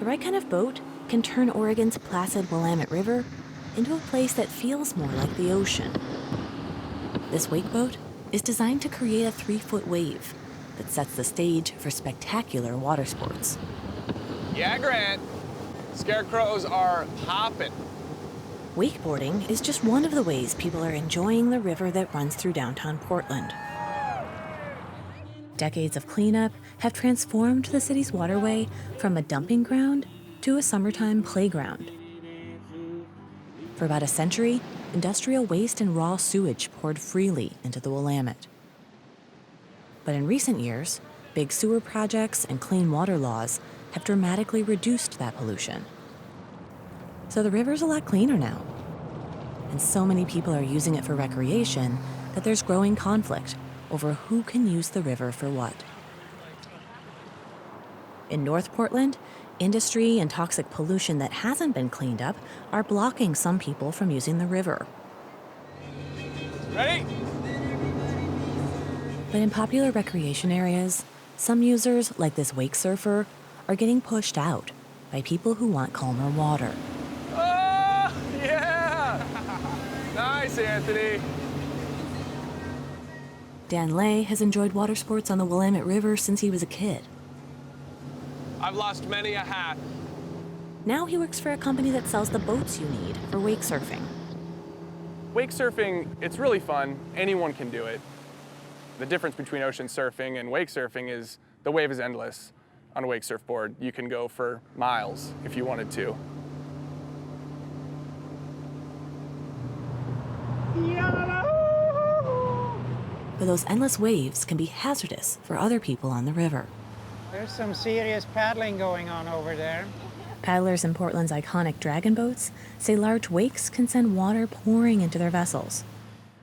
The right kind of boat can turn Oregon's placid Willamette River into a place that feels more like the ocean. This wake boat is designed to create a 3-foot wave that sets the stage for spectacular water sports. Yeah, Grant. Scarecrows are popping. Wakeboarding is just one of the ways people are enjoying the river that runs through downtown Portland. Decades of cleanup have transformed the city's waterway from a dumping ground to a summertime playground. For about a century, industrial waste and raw sewage poured freely into the Willamette. But in recent years, big sewer projects and clean water laws have dramatically reduced that pollution. So the river's a lot cleaner now. And so many people are using it for recreation that there's growing conflict over who can use the river for what. In North Portland, industry and toxic pollution that hasn't been cleaned up are blocking some people from using the river. Ready? But in popular recreation areas, some users, like this wake surfer, are getting pushed out by people who want calmer water. Oh, yeah! Nice, Anthony. Dan Lay has enjoyed water sports on the Willamette River since he was a kid. I've lost many a hat. Now he works for a company that sells the boats you need for wake surfing. Wake surfing, it's really fun. Anyone can do it. The difference between ocean surfing and wake surfing is the wave is endless. On a wake surfboard, you can go for miles if you wanted to. But those endless waves can be hazardous for other people on the river. There's some serious paddling going on over there. Paddlers in Portland's iconic dragon boats say large wakes can send water pouring into their vessels.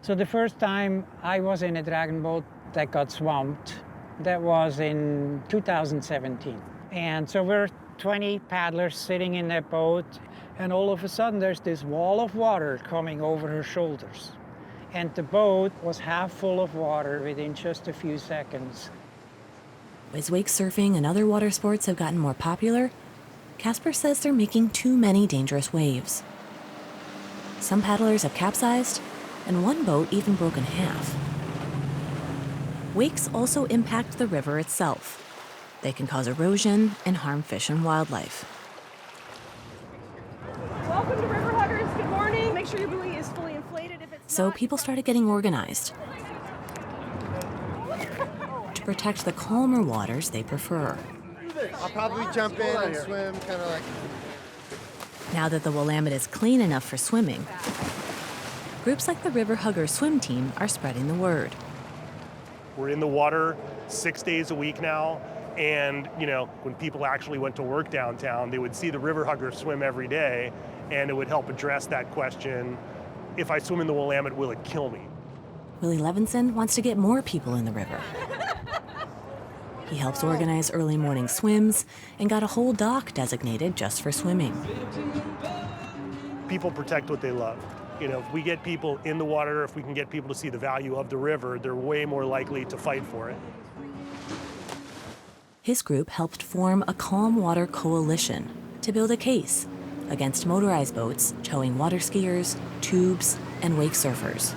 So the first time I was in a dragon boat that got swamped, that was in 2017. And so we're 20 paddlers sitting in that boat, and all of a sudden there's this wall of water coming over her shoulders. And the boat was half full of water within just a few seconds. As wake surfing and other water sports have gotten more popular, Casper says they're making too many dangerous waves. Some paddlers have capsized, and one boat even broke in half. Wakes also impact the river itself. They can cause erosion and harm fish and wildlife. Welcome to River Huggers. Good morning. Make sure your buoy is fully inflated. If it's So not, people started getting organized to protect the calmer waters they prefer. I'll probably jump in and swim, kind of like... Now that the Willamette is clean enough for swimming, groups like the River Huggers swim team are spreading the word. We're in the water 6 days a week now, and when people actually went to work downtown, they would see the River Huggers swim every day, and it would help address that question, if I swim in the Willamette, will it kill me? Willie Levinson wants to get more people in the river. He helps organize early morning swims and got a whole dock designated just for swimming. People protect what they love. If we get people in the water, if we can get people to see the value of the river, they're way more likely to fight for it. His group helped form a calm water coalition to build a case against motorized boats towing water skiers, tubes, and wake surfers.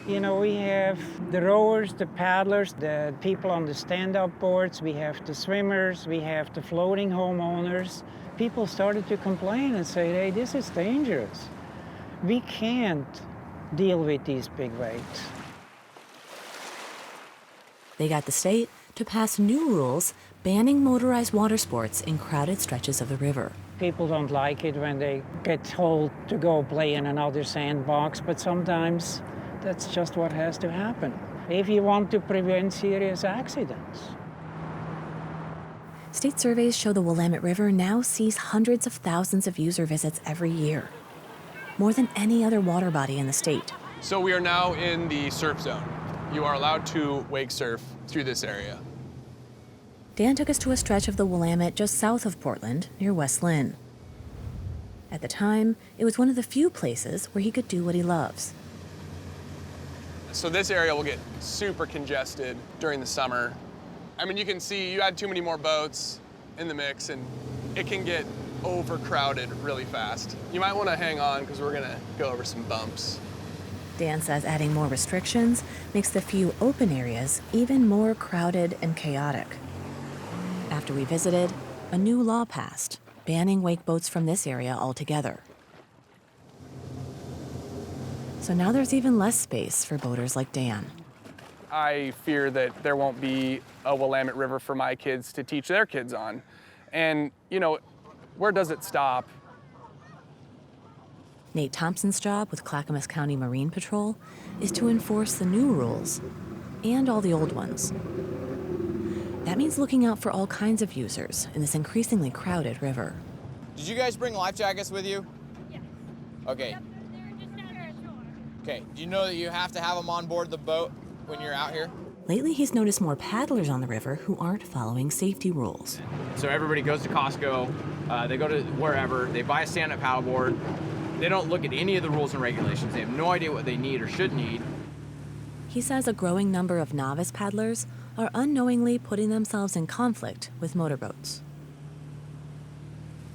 We have the rowers, the paddlers, the people on the stand-up boards, we have the swimmers, we have the floating homeowners. People started to complain and say, hey, this is dangerous. We can't deal with these big waves. They got the state to pass new rules banning motorized water sports in crowded stretches of the river. People don't like it when they get told to go play in another sandbox, but sometimes that's just what has to happen if you want to prevent serious accidents. State surveys show the Willamette River now sees hundreds of thousands of user visits every year, more than any other water body in the state. So we are now in the surf zone. You are allowed to wake surf through this area. Dan took us to a stretch of the Willamette just south of Portland, near West Lynn. At the time, it was one of the few places where he could do what he loves. So this area will get super congested during the summer. I mean, you can see you add too many more boats in the mix and it can get overcrowded really fast. You might want to hang on because we're gonna go over some bumps. Dan says adding more restrictions makes the few open areas even more crowded and chaotic. After we visited, a new law passed, banning wake boats from this area altogether. So now there's even less space for boaters like Dan. I fear that there won't be a Willamette River for my kids to teach their kids on. And, you know, where does it stop? Nate Thompson's job with Clackamas County Marine Patrol is to enforce the new rules and all the old ones. That means looking out for all kinds of users in this increasingly crowded river. Did you guys bring life jackets with you? Yes. Okay. Yep, they're just down here at shore. Okay. Do you know that you have to have them on board the boat when you're out here? Lately, he's noticed more paddlers on the river who aren't following safety rules. So everybody goes to Costco, they go to wherever, they buy a stand-up paddleboard. They don't look at any of the rules and regulations. They have no idea what they need or should need. He says a growing number of novice paddlers are unknowingly putting themselves in conflict with motorboats.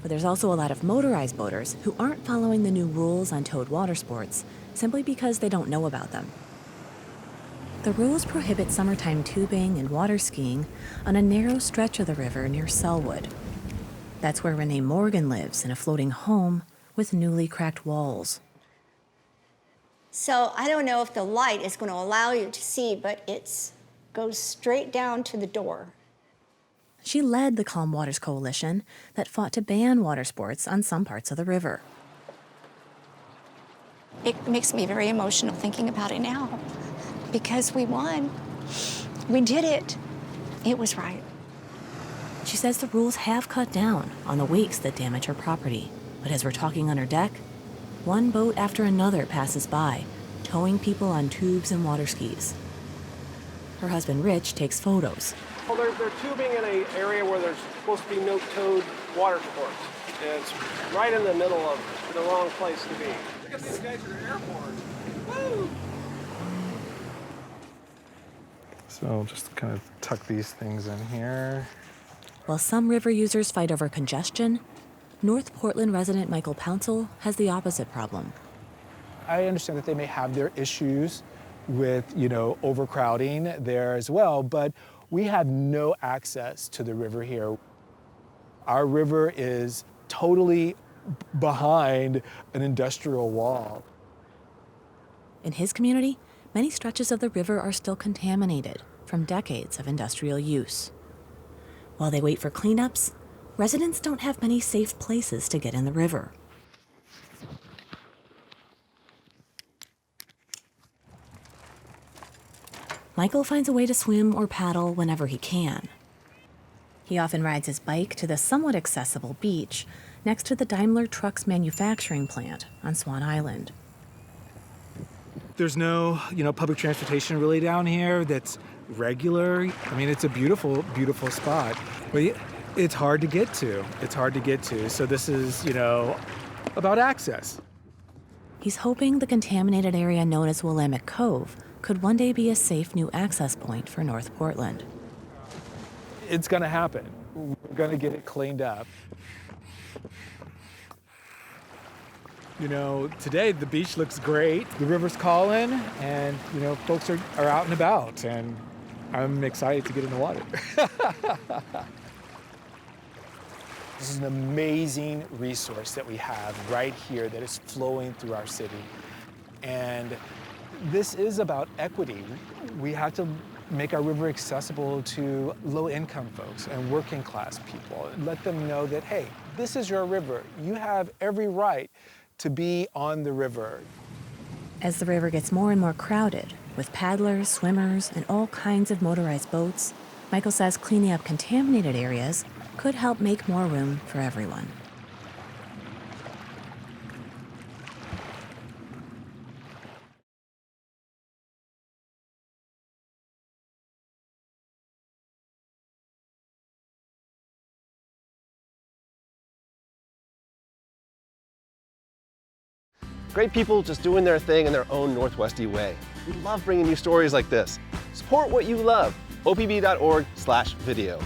But there's also a lot of motorized boaters who aren't following the new rules on towed water sports simply because they don't know about them. The rules prohibit summertime tubing and water skiing on a narrow stretch of the river near Selwood. That's where Renee Morgan lives in a floating home with newly cracked walls. So I don't know if the light is going to allow you to see, but it goes straight down to the door. She led the Calm Waters Coalition that fought to ban water sports on some parts of the river. It makes me very emotional thinking about it now because we won. We did it. It was right. She says the rules have cut down on the wakes that damage her property. But as we're talking on her deck, one boat after another passes by, towing people on tubes and water skis. Her husband, Rich, takes photos. Well, they're tubing in an area where there's supposed to be no towed water sports. And it's right in the middle of the wrong place to be. Look at these guys at the airport. Woo! So I'll just kind of tuck these things in here. While some river users fight over congestion, North Portland resident Michael Pouncil has the opposite problem. I understand that they may have their issues with, overcrowding there as well, but we have no access to the river here. Our river is totally behind an industrial wall. In his community, many stretches of the river are still contaminated from decades of industrial use. While they wait for cleanups, residents don't have many safe places to get in the river. Michael finds a way to swim or paddle whenever he can. He often rides his bike to the somewhat accessible beach next to the Daimler Trucks manufacturing plant on Swan Island. There's no, public transportation really down here that's regular. I mean, it's a beautiful, beautiful spot, but it's hard to get to. So this is, about access. He's hoping the contaminated area known as Willamette Cove could one day be a safe new access point for North Portland. It's gonna happen. We're gonna get it cleaned up. Today the beach looks great. The river's calling and, folks are out and about and I'm excited to get in the water. This is an amazing resource that we have right here that is flowing through our city. And this is about equity. We have to make our river accessible to low-income folks and working-class people. Let them know that, hey, this is your river. You have every right to be on the river. As the river gets more and more crowded, with paddlers, swimmers, and all kinds of motorized boats, Michael says cleaning up contaminated areas could help make more room for everyone. Great people just doing their thing in their own Northwesty way. We love bringing you stories like this. Support what you love. opb.org/video.